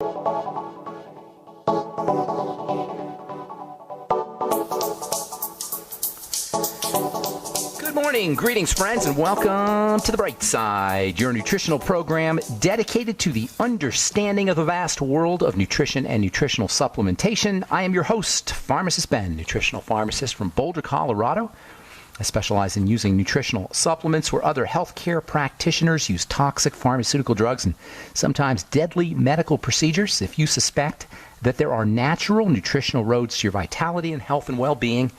Good morning, greetings friends, and welcome to The Bright Side, your nutritional program dedicated to the understanding of the vast world of nutrition and nutritional supplementation. I am your host, Pharmacist Ben, nutritional pharmacist from Boulder, Colorado. I specialize in using nutritional supplements where other healthcare practitioners use toxic pharmaceutical drugs and sometimes deadly medical procedures. If you suspect that there are natural nutritional roads to your vitality and health and well-being,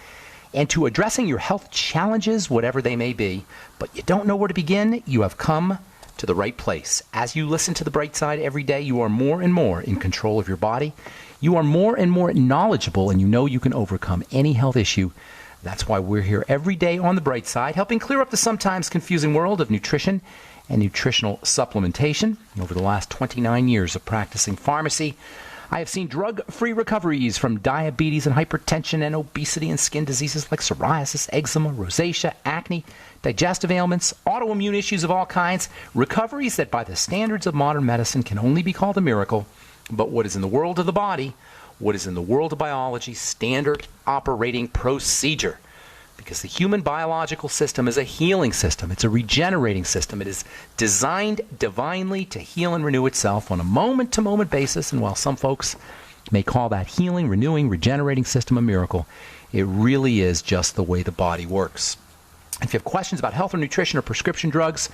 and to addressing your health challenges, whatever they may be, but you don't know where to begin, you have come to the right place. As you listen to The Bright Side every day, you are more and more in control of your body. You are more and more knowledgeable, and you know you can overcome any health issue. That's why we're here every day on The Bright Side, helping clear up the sometimes confusing world of nutrition and nutritional supplementation. Over the last 29 years of practicing pharmacy, I have seen drug-free recoveries from diabetes and hypertension and obesity and skin diseases like psoriasis, eczema, rosacea, acne, digestive ailments, autoimmune issues of all kinds, recoveries that by the standards of modern medicine can only be called a miracle. But what is in the world of the body, what is in the world of biology, standard operating procedure. Because the human biological system is a healing system. It's a regenerating system. It is designed divinely to heal and renew itself on a moment-to-moment basis. And while some folks may call that healing, renewing, regenerating system a miracle, it really is just the way the body works. If you have questions about health or nutrition or prescription drugs,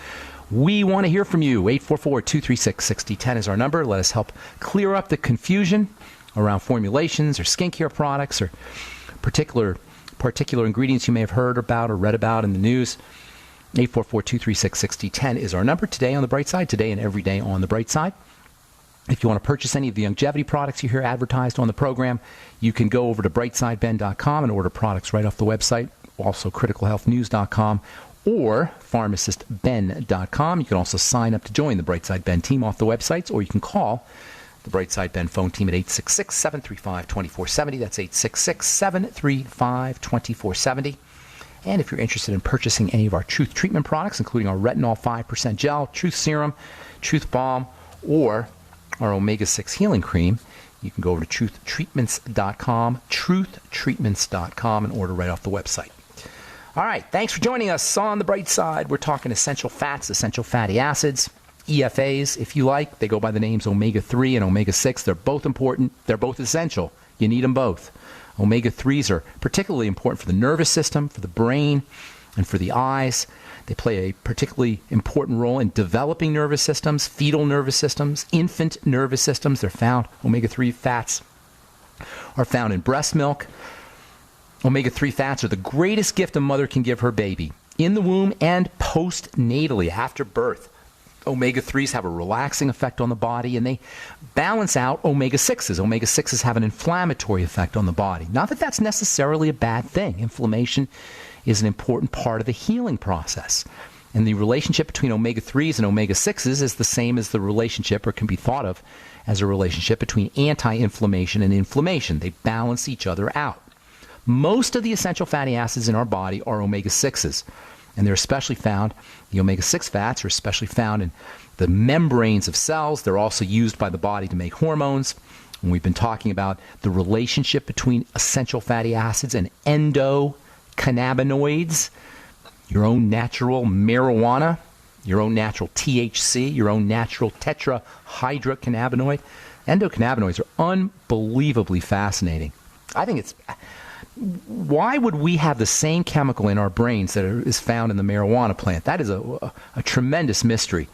we want to hear from you. 844-236-6010 is our number. Let us help clear up the confusion around formulations or skincare products or particular ingredients you may have heard about or read about in the news. 844-236-6010 is our number today on The Bright Side, today and every day on The Bright Side. If you want to purchase any of the longevity products you hear advertised on the program, you can go over to brightsideben.com and order products right off the website, also criticalhealthnews.com or pharmacistben.com. You can also sign up to join the Bright Side Ben team off the websites, or you can call the Bright Side Ben phone team at 866-735-2470. That's 866-735-2470. And if you're interested in purchasing any of our Truth Treatment products, including our Retinol 5% Gel, Truth Serum, Truth Balm, or our Omega-6 Healing Cream, you can go over to truthtreatments.com, truthtreatments.com, and order right off the website. All right, thanks for joining us on The Bright Side. We're talking essential fats, essential fatty acids, EFAs, if you like. They go by the names omega-3 and omega-6. They're both important. They're both essential. You need them both. Omega-3s are particularly important for the nervous system, for the brain, and for the eyes. They play a particularly important role in developing nervous systems, fetal nervous systems, infant nervous systems. They're found, omega-3 fats are found in breast milk. Omega-3 fats are the greatest gift a mother can give her baby, in the womb and postnatally, after birth. Omega-3s have a relaxing effect on the body, and they balance out omega-6s. Omega-6s have an inflammatory effect on the body. Not that that's necessarily a bad thing. Inflammation is an important part of the healing process. And the relationship between omega-3s and omega-6s is the same as the relationship, or can be thought of as a relationship, between anti-inflammation and inflammation. They balance each other out. Most of the essential fatty acids in our body are omega-6s. And they're especially found, the omega-6 fats are especially found in the membranes of cells. They're also used by the body to make hormones. And we've been talking about the relationship between essential fatty acids and endocannabinoids, your own natural marijuana, your own natural THC, your own natural tetrahydrocannabinoid. Endocannabinoids are unbelievably fascinating. I think it's... Why would we have the same chemical in our brains that is found in the marijuana plant? That is a tremendous mystery.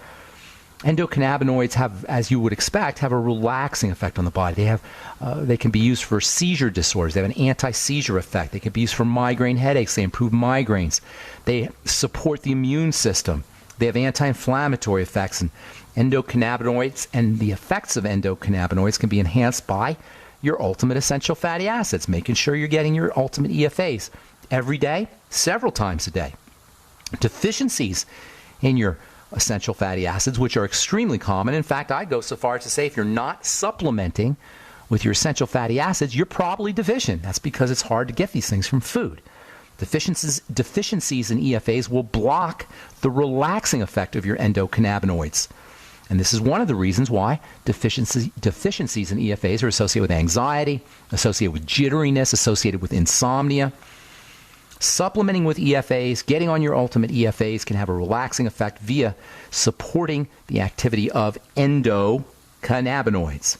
Endocannabinoids have, as you would expect, have a relaxing effect on the body. They can be used for seizure disorders. They have an anti-seizure effect. They can be used for migraine headaches. They improve migraines. They support the immune system. They have anti-inflammatory effects. And endocannabinoids and the effects of endocannabinoids can be enhanced by your ultimate essential fatty acids, making sure you're getting your ultimate EFAs every day, several times a day. Deficiencies in your essential fatty acids, which are extremely common. In fact, I'd go so far as to say if you're not supplementing with your essential fatty acids, you're probably deficient. That's because it's hard to get these things from food. Deficiencies in EFAs will block the relaxing effect of your endocannabinoids. And this is one of the reasons why deficiencies in EFAs are associated with anxiety, associated with jitteriness, associated with insomnia. Supplementing with EFAs, getting on your ultimate EFAs can have a relaxing effect via supporting the activity of endocannabinoids.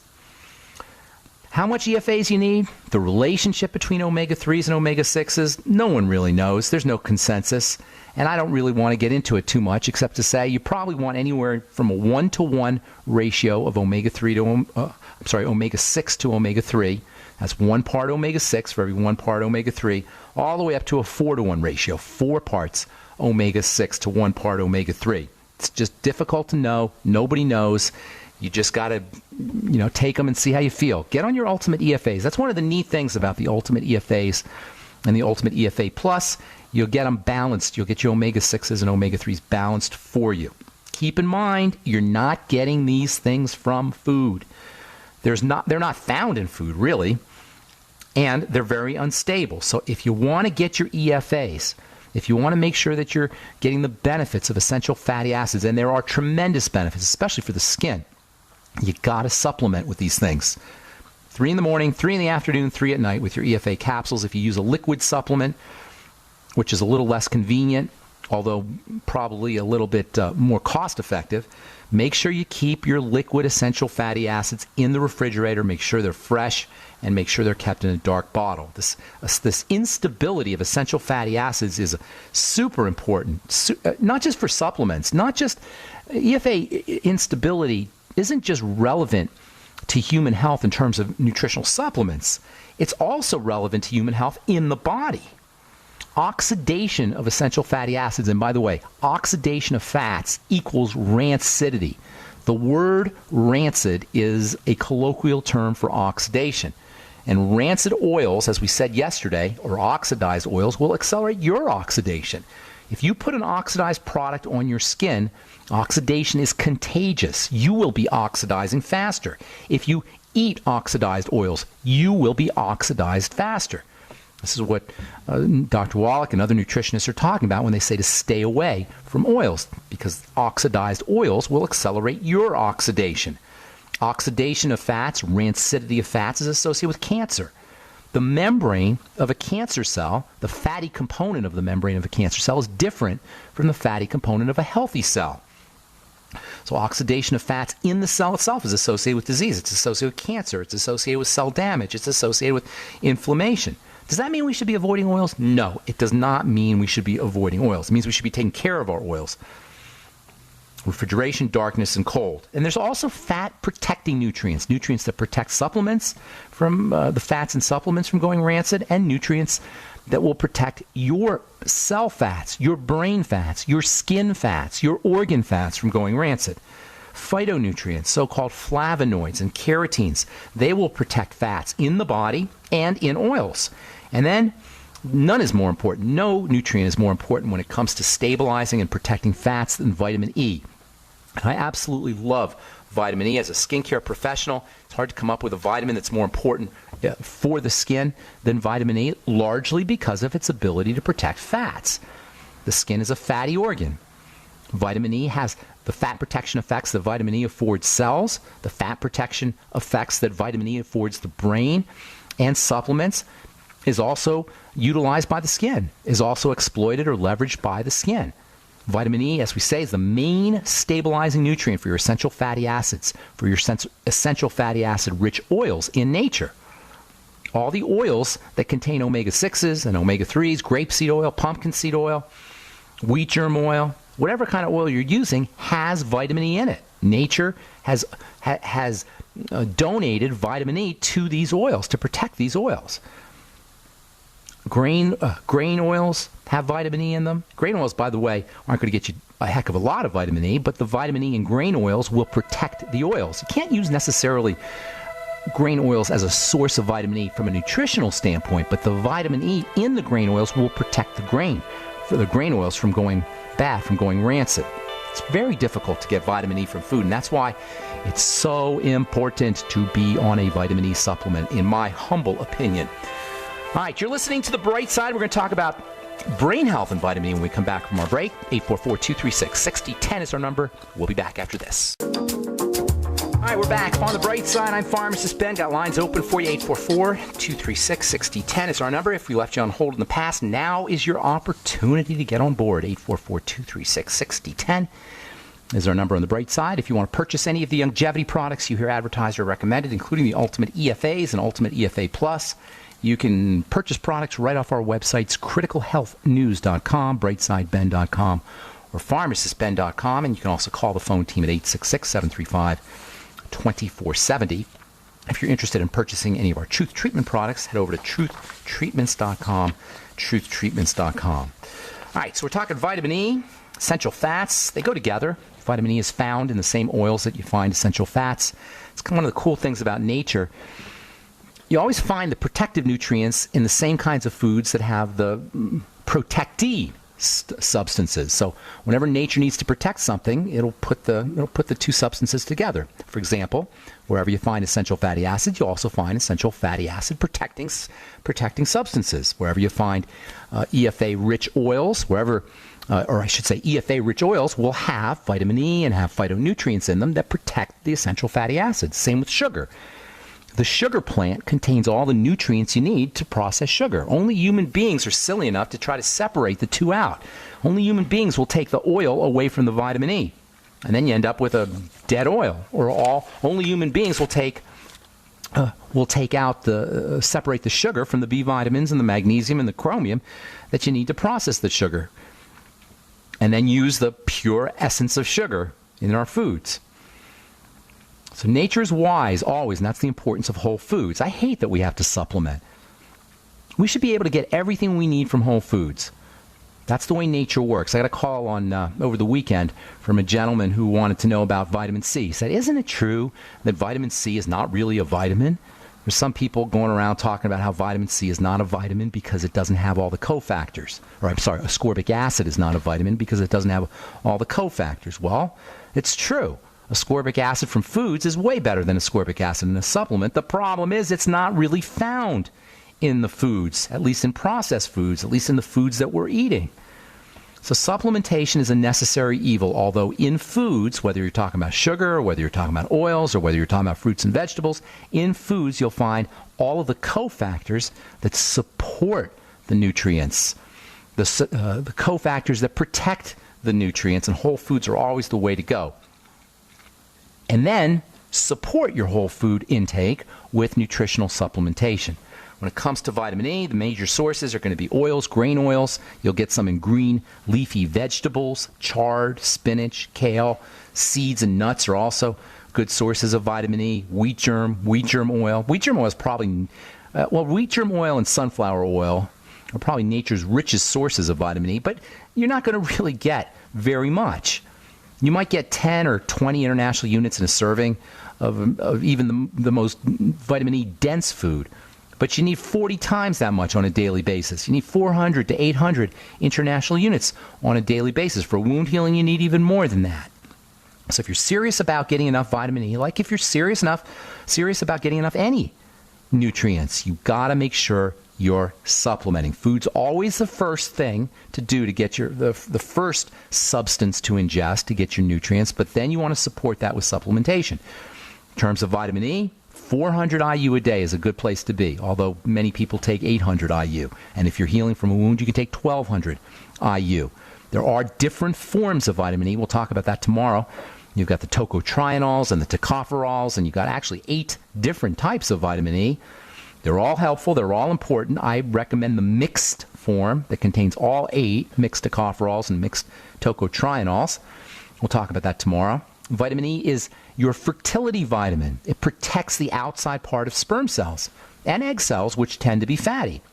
How much EFAs you need? The relationship between omega-3s and omega-6s, no one really knows. There's no consensus. And I don't really want to get into it too much, except to say you probably want anywhere from a 1-to-1 ratio of omega-6 to omega-3. That's 1 part omega-6 for every 1 part omega-3, all the way up to a 4-to-1 ratio, 4 parts omega-6 to 1 part omega-3. It's just difficult to know. Nobody knows. You just got to, take them and see how you feel. Get on your ultimate EFAs. That's one of the neat things about the ultimate EFAs and the ultimate EFA Plus. You'll get them balanced. You'll get your omega-6s and omega-3s balanced for you. Keep in mind, you're not getting these things from food. They're not found in food, really, and they're very unstable. So if you want to get your EFAs, if you want to make sure that you're getting the benefits of essential fatty acids, and there are tremendous benefits, especially for the skin, you got to supplement with these things. 3 in the morning, 3 in the afternoon, 3 at night with your EFA capsules. If you use a liquid supplement, which is a little less convenient, although probably a little bit more cost-effective, make sure you keep your liquid essential fatty acids in the refrigerator. Make sure they're fresh and make sure they're kept in a dark bottle. This instability of essential fatty acids is super important, not just for supplements, not just EFA instability isn't just relevant to human health in terms of nutritional supplements. It's also relevant to human health in the body. Oxidation of essential fatty acids, and by the way, oxidation of fats equals rancidity. The word rancid is a colloquial term for oxidation. And rancid oils, as we said yesterday, or oxidized oils, will accelerate your oxidation. If you put an oxidized product on your skin, oxidation is contagious. You will be oxidizing faster. If you eat oxidized oils, you will be oxidized faster. This is what Dr. Wallach and other nutritionists are talking about when they say to stay away from oils, because oxidized oils will accelerate your oxidation. Oxidation of fats, rancidity of fats, is associated with cancer. The membrane of a cancer cell, the fatty component of the membrane of a cancer cell, is different from the fatty component of a healthy cell. So oxidation of fats in the cell itself is associated with disease. It's associated with cancer. It's associated with cell damage. It's associated with inflammation. Does that mean we should be avoiding oils? No, it does not mean we should be avoiding oils. It means we should be taking care of our oils. Refrigeration, darkness, and cold. And there's also fat-protecting nutrients, nutrients that protect supplements from the fats and supplements from going rancid, and nutrients that will protect your cell fats, your brain fats, your skin fats, your organ fats from going rancid. Phytonutrients, so-called flavonoids and carotenes, they will protect fats in the body and in oils. And then, none is more important. No nutrient is more important when it comes to stabilizing and protecting fats than vitamin E. And I absolutely love vitamin E. As a skincare professional, it's hard to come up with a vitamin that's more important for the skin than vitamin E, largely because of its ability to protect fats. The skin is a fatty organ. Vitamin E has the fat protection effects that vitamin E affords cells, the fat protection effects that vitamin E affords the brain, and supplements is also utilized by the skin, is also exploited or leveraged by the skin. Vitamin E, as we say, is the main stabilizing nutrient for your essential fatty acids, for your essential fatty acid-rich oils in nature. All the oils that contain omega-6s and omega-3s, grapeseed oil, pumpkin seed oil, wheat germ oil, whatever kind of oil you're using has vitamin E in it. Nature has donated vitamin E to these oils to protect these oils. Grain oils have vitamin E in them. Grain oils, by the way, aren't going to get you a heck of a lot of vitamin E, but the vitamin E in grain oils will protect the oils. You can't use necessarily grain oils as a source of vitamin E from a nutritional standpoint, but the vitamin E in the grain oils will protect the grain oils from going bad, from going rancid. It's very difficult to get vitamin E from food, and that's why it's so important to be on a vitamin E supplement, in my humble opinion. All right, you're listening to The Bright Side. We're going to talk about brain health and vitamin E when we come back from our break. 844-236-6010 is our number. We'll be back after this. All right, we're back on the bright side. I'm Pharmacist Ben. Got lines open for you. 844-236-6010 is our number. If we left you on hold in the past, now is your opportunity to get on board. 844-236-6010 is our number on the bright side. If you want to purchase any of the longevity products you hear advertised or recommended, including the Ultimate EFAs and Ultimate EFA Plus, you can purchase products right off our websites, criticalhealthnews.com, brightsideben.com, or pharmacistben.com. And you can also call the phone team at 866-735-2470. If you're interested in purchasing any of our Truth Treatment products, head over to truthtreatments.com, truthtreatments.com. All right, so we're talking vitamin E, essential fats. They go together. Vitamin E is found in the same oils that you find essential fats. It's kind of one of the cool things about nature. You always find the protective nutrients in the same kinds of foods that have the protectee substances. So whenever nature needs to protect something, it'll put the two substances together. For example, wherever you find essential fatty acids, you also find essential fatty acid protecting substances. Wherever you find EFA-rich oils, EFA-rich oils will have vitamin E and have phytonutrients in them that protect the essential fatty acids. Same with sugar. The sugar plant contains all the nutrients you need to process sugar. Only human beings are silly enough to try to separate the two out. Only human beings will take the oil away from the vitamin E. And then you end up with a dead oil. Only human beings will take out separate the sugar from the B vitamins and the magnesium and the chromium that you need to process the sugar. And then use the pure essence of sugar in our foods. So nature is wise always, and that's the importance of whole foods. I hate that we have to supplement. We should be able to get everything we need from whole foods. That's the way nature works. I got a call on over the weekend from a gentleman who wanted to know about vitamin C. He said, isn't it true that vitamin C is not really a vitamin? There's some people going around talking about how vitamin C is not a vitamin because it doesn't have all the cofactors. Ascorbic acid is not a vitamin because it doesn't have all the cofactors. Well, it's true. Ascorbic acid from foods is way better than ascorbic acid in a supplement. The problem is it's not really found in the foods, at least in processed foods, at least in the foods that we're eating. So supplementation is a necessary evil, although in foods, whether you're talking about sugar, or whether you're talking about oils, or whether you're talking about fruits and vegetables, in foods you'll find all of the cofactors that support the nutrients, the cofactors that protect the nutrients, and whole foods are always the way to go. And then support your whole food intake with nutritional supplementation. When it comes to vitamin E, the major sources are going to be oils, grain oils. You'll get some in green leafy vegetables, chard, spinach, kale. Seeds and nuts are also good sources of vitamin E. Wheat germ oil. Wheat germ oil is probably, wheat germ oil and sunflower oil are probably nature's richest sources of vitamin E, but you're not going to really get very much. You might get 10 or 20 international units in a serving of even the most vitamin E dense food. But you need 40 times that much on a daily basis. You need 400 to 800 international units on a daily basis. For wound healing, you need even more than that. So if you're serious about getting enough vitamin E, like if you're serious about getting enough any nutrients, you've got to make sure you're supplementing. Food's always the first thing to do to get the first substance to ingest to get your nutrients, but then you want to support that with supplementation. In terms of vitamin E, 400 IU a day is a good place to be, although many people take 800 IU. And if you're healing from a wound, you can take 1200 IU. There are different forms of vitamin E. We'll talk about that tomorrow. You've got the tocotrienols and the tocopherols, and you've got actually 8 different types of vitamin E. They're all helpful. They're all important. I recommend the mixed form that contains all 8 mixed tocopherols and mixed tocotrienols. We'll talk about that tomorrow. Vitamin E is your fertility vitamin. It protects the outside part of sperm cells and egg cells, which tend to be fatty.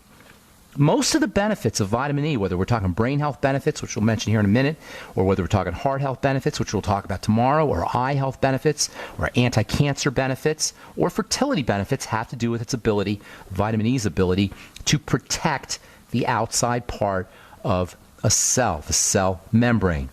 Most of the benefits of vitamin E, whether we're talking brain health benefits, which we'll mention here in a minute, or whether we're talking heart health benefits, which we'll talk about tomorrow, or eye health benefits, or anti-cancer benefits, or fertility benefits, have to do with its ability, vitamin E's ability, to protect the outside part of a cell, the cell membrane.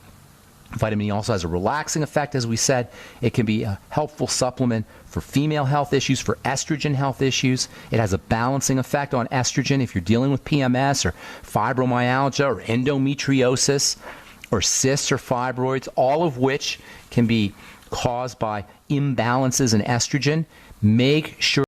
Vitamin E also has a relaxing effect, as we said. It can be a helpful supplement for female health issues, for estrogen health issues. It has a balancing effect on estrogen if you're dealing with PMS or fibromyalgia or endometriosis or cysts or fibroids, all of which can be caused by imbalances in estrogen, make sure